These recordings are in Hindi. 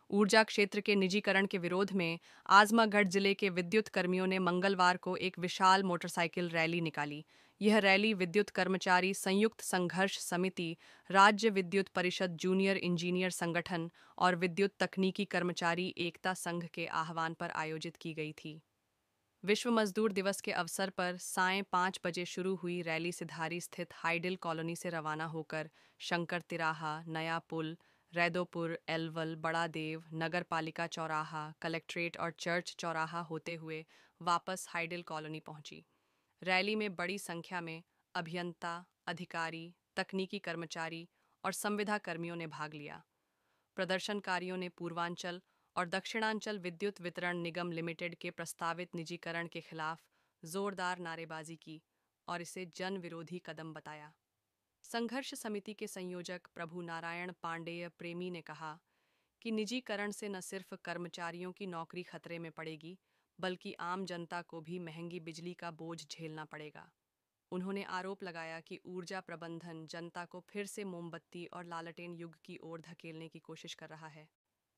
ऊर्जा क्षेत्र के निजीकरण के विरोध में आजमगढ़ जिले के विद्युत कर्मियों ने मंगलवार को एक विशाल मोटरसाइकिल रैली निकाली। यह रैली विद्युत कर्मचारी संयुक्त संघर्ष समिति, राज्य विद्युत परिषद, जूनियर इंजीनियर संगठन और विद्युत तकनीकी कर्मचारी एकता संघ के आह्वान पर आयोजित की गई थी। विश्व मजदूर दिवस के अवसर पर सायं 5 बजे शुरू हुई रैली सिधारी स्थित हाइडिल कॉलोनी से रवाना होकर शंकर तिराहा, नया पुल, रैदोपुर, एलवल, बड़ा देव, नगर पालिका चौराहा, कलेक्ट्रेट और चर्च चौराहा होते हुए वापस हाइडिल कॉलोनी पहुंची। रैली में बड़ी संख्या में अभियंता, अधिकारी, तकनीकी कर्मचारी और संविदा कर्मियों ने भाग लिया। प्रदर्शनकारियों ने पूर्वांचल और दक्षिणांचल विद्युत वितरण निगम लिमिटेड के प्रस्तावित निजीकरण के खिलाफ जोरदार नारेबाजी की और इसे जन विरोधी कदम बताया। संघर्ष समिति के संयोजक प्रभु नारायण पांडेय प्रेमी ने कहा कि निजीकरण से न सिर्फ कर्मचारियों की नौकरी खतरे में पड़ेगी, बल्कि आम जनता को भी महंगी बिजली का बोझ झेलना पड़ेगा। उन्होंने आरोप लगाया कि ऊर्जा प्रबंधन जनता को फिर से मोमबत्ती और लालटेन युग की ओर धकेलने की कोशिश कर रहा है।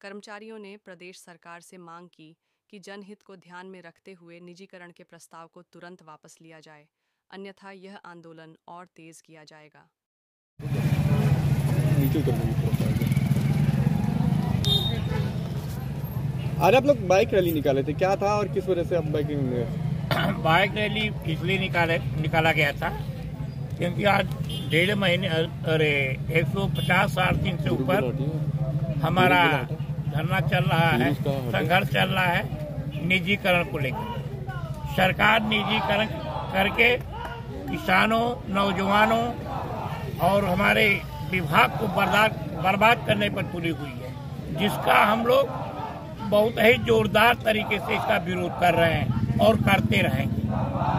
कर्मचारियों ने प्रदेश सरकार से मांग की कि जनहित को ध्यान में रखते हुए निजीकरण के प्रस्ताव को तुरंत वापस लिया जाए, अन्यथा यह आंदोलन और तेज किया जाएगा। आज आप लोग बाइक रैली निकाले थे, क्या था और किस वजह से आप बाइकिंग में? बाइक रैली इसलिए निकाला गया था क्योंकि आज 1.5 महीने 150 साढ़े 3 से ऊपर हमारा धरना चल रहा है, संघर्ष चल रहा है निजीकरण को लेकर। सरकार निजीकरण करके किसानों, नौजवानों और हमारे विभाग को बर्बाद करने पर तुली हुई है, जिसका हम लोग बहुत ही जोरदार तरीके से इसका विरोध कर रहे हैं और करते रहेंगे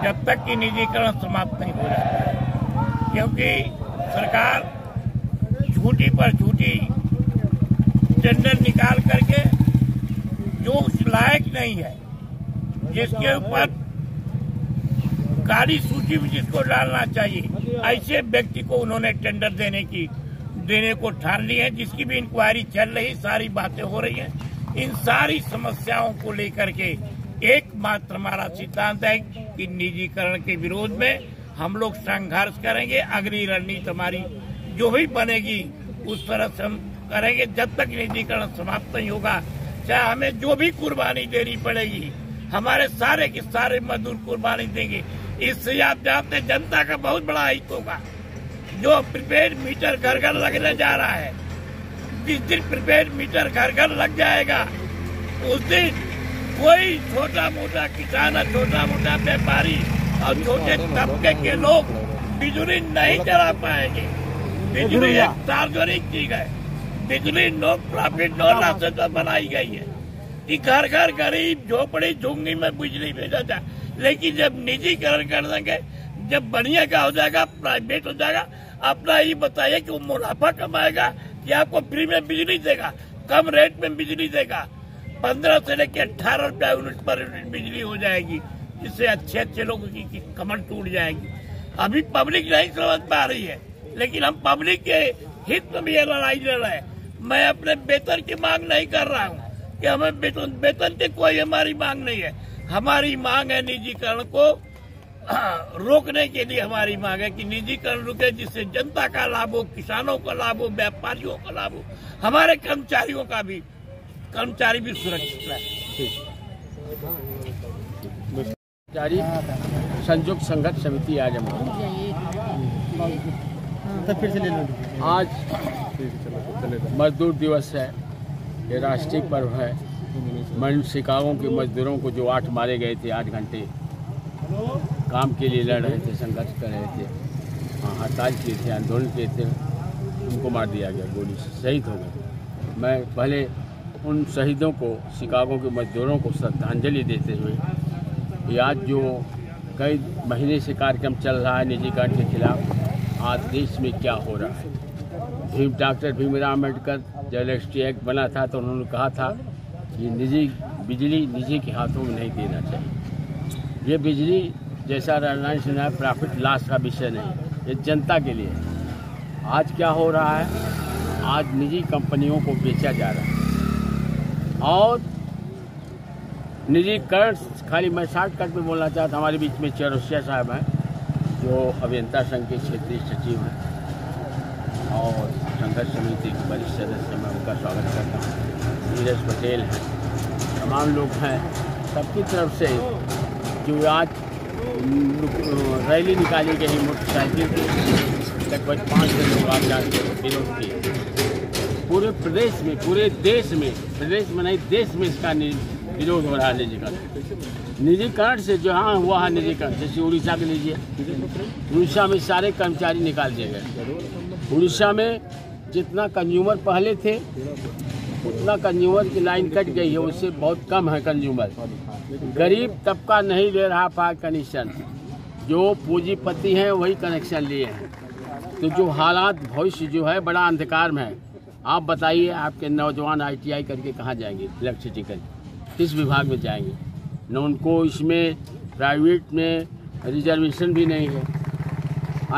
जब तक कि निजीकरण समाप्त नहीं हो जाता है। क्योंकि सरकार झूठी पर झूठी टेंडर निकाल करके जो उस लायक नहीं है, जिसके ऊपर काली सूची में जिसको डालना चाहिए, ऐसे व्यक्ति को उन्होंने टेंडर देने को ठान ली है, जिसकी भी इंक्वायरी चल रही, सारी बातें हो रही हैं। इन सारी समस्याओं को लेकर के एकमात्र हमारा सिद्धांत है कि निजीकरण के विरोध में हम लोग संघर्ष करेंगे। अगली रणनीति हमारी जो भी बनेगी उस तरह से हम करेंगे जब तक निजीकरण समाप्त नहीं होगा। चाहे हमें जो भी कुर्बानी देनी पड़ेगी, हमारे सारे के सारे मजदूर कुर्बानी देंगे। इससे आप जानते हैं जनता का बहुत बड़ा हित होगा। जो प्रीपेड मीटर घर घर लगने जा रहा है, जिस दिन प्रीपेड मीटर घर घर लग जाएगा उस दिन कोई छोटा मोटा किसान और छोटा मोटा व्यापारी और छोटे तबके के लोग बिजली नहीं चला पाएंगे। बिजली एक सार्वजनिक चीज है, बिजली नो प्रॉफिट नो लॉस से तो बनाई गई है कि घर घर गरीब झोपड़ी झुग्गी में बिजली भेजा जाए। लेकिन जब निजीकरण कर देंगे, जब बढ़िया का हो जाएगा, प्राइवेट हो जाएगा, अपना ये बताइए कि वो मुनाफा कमाएगा कि आपको फ्री में बिजली देगा, कम रेट में बिजली देगा। 15 से लेकर 18 रुपया यूनिट पर बिजली हो जाएगी, जिससे अच्छे लोगों की कमर टूट जाएगी। अभी पब्लिक नहीं समझ पा रही है, लेकिन हम पब्लिक के हित में भी ये लड़ाई लड़ रहे हैं। मैं अपने वेतन की मांग नहीं कर रहा हूँ कि हमें वेतन की कोई हमारी मांग नहीं है। हमारी मांग है निजीकरण को रोकने के लिए। हमारी मांग है कि निजीकरण रुके, जिससे जनता का लाभ हो, किसानों का लाभ हो, व्यापारियों का लाभ हो, हमारे कर्मचारी भी सुरक्षित रहे। संयुक्त संघर्ष समिति आजमगढ़ आज मजदूर दिवस है, ये राष्ट्रीय पर्व है। शिकागो के मजदूरों को जो 8 मारे गए थे, 8 घंटे काम के लिए लड़ रहे थे, संघर्ष कर रहे थे, हड़ताल किए थे, आंदोलन किए थे, उनको मार दिया गया, गोली से शहीद हो गए। मैं पहले उन शहीदों को, शिकागो के मजदूरों को श्रद्धांजलि देते हुए, आज जो कई महीने से कार्यक्रम चल रहा है निजीकरण के खिलाफ, आज देश में क्या हो रहा है। डॉक्टर भीमराव अम्बेडकर जब रजिस्ट्री एक्ट बना था तो उन्होंने कहा था कि बिजली निजी के हाथों में नहीं देना चाहिए। ये बिजली जैसा राजनाथ सिन्हा प्रॉफिट लॉस का विषय नहीं, ये जनता के लिए। आज क्या हो रहा है, आज निजी कंपनियों को बेचा जा रहा है। और निजीकरण, खाली मैं शॉर्टकट में बोलना चाहता, हमारे बीच में चौरसिया साहब हैं जो अभियंता संघ के क्षेत्रीय सचिव हैं और संघर्ष समिति के वरिष्ठ सदस्य, मैं उनका स्वागत करता हूँ। नीरज पटेल हैं, तमाम लोग हैं, सबकी तरफ से जो आज रैली निकाली गई मोटरसाइकिल की, लगभग 5 लोग आज जाकर विरोध किए। पूरे प्रदेश में, पूरे देश में, प्रदेश में नहीं देश में इसका विरोध हो रहा है निजीकरण से। जहाँ हुआ है निजीकरण, जैसे उड़ीसा के लीजिए, उड़ीसा में सारे कर्मचारी निकाल दिए गए। उड़ीसा में जितना कंज्यूमर पहले थे उतना कंज्यूमर की लाइन कट गई है, उससे बहुत कम है कंज्यूमर। गरीब तबका नहीं ले रहा पावर कनेक्शन, जो पूंजीपति हैं वही कनेक्शन लिए हैं। तो जो हालात भविष्य जो है बड़ा अंधकार में है। आप बताइए, आपके नौजवान ITI करके कहाँ जाएंगे, इलेक्ट्रिसिटी करके किस विभाग में जाएंगे? न उनको इसमें प्राइवेट में रिजर्वेशन भी नहीं है।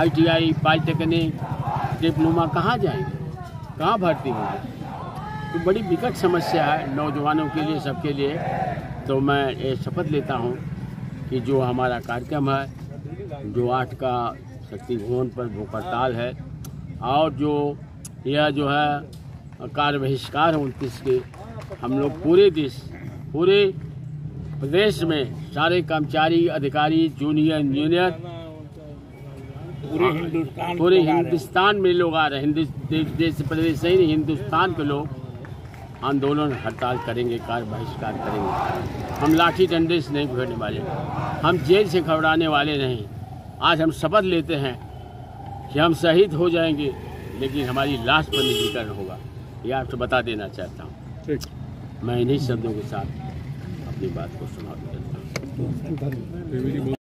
ITI, पॉलिटेक्निक, डिप्लोमा कहाँ जाएंगे, कहाँ भर्ती होंगे? तो बड़ी विकट समस्या है नौजवानों के लिए, सबके लिए। तो मैं ये शपथ लेता हूँ कि जो हमारा कार्यक्रम है, जो 8 का शक्ति भवन पर भूख हड़ताल है, और जो यह जो है कार्य बहिष्कार है 29 के, हम लोग पूरे देश, पूरे प्रदेश में सारे कर्मचारी, अधिकारी, जूनियर इंजीनियर, पूरे हिंदुस्तान में लोग आ रहे हैं। देश प्रदेश से ही नहीं, हिंदुस्तान के लोग आंदोलन हड़ताल करेंगे, कार्य बहिष्कार करेंगे। हम लाठी डंडे से नहीं भिड़ने वाले, हम जेल से घबराने वाले नहीं। आज हम शपथ लेते हैं कि हम शहीद हो जाएंगे, लेकिन हमारी लाश पर निजीकरण होगा। यह आपसे बता देना चाहता हूँ। मैं इन्हीं शब्दों के साथ अपनी बात को समाप्त करता हूँ।